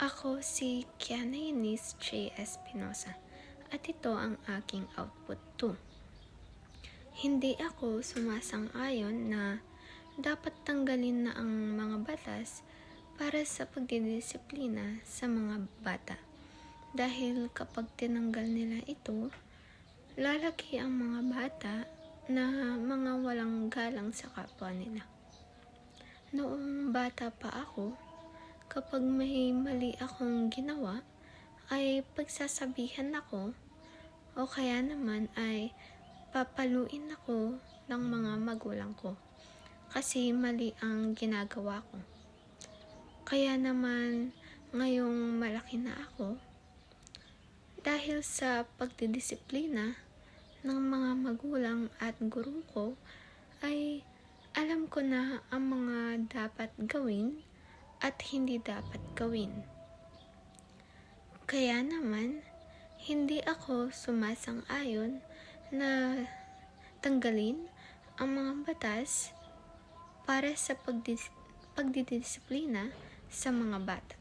Ako si Kiana Eunice J. Espinosa at ito ang aking output 2. Hindi ako sumasang-ayon na dapat tanggalin na ang mga batas para sa pagdidisiplina sa mga bata. Dahil kapag tinanggal nila ito, lalaki ang mga bata na mga walang galang sa kapwa nila. Noong bata pa ako, kapag may mali akong ginawa, ay pagsasabihan ako o kaya naman ay papaluin ako ng mga magulang ko kasi mali ang ginagawa ko. Kaya naman ngayong malaki na ako, dahil sa pagdidisiplina ng mga magulang at guro ko, ay alam ko na ang mga dapat gawin at hindi dapat gawin. Kaya naman, hindi ako sumasang-ayon na tanggalin ang mga batas para sa pagdidisiplina sa mga bata.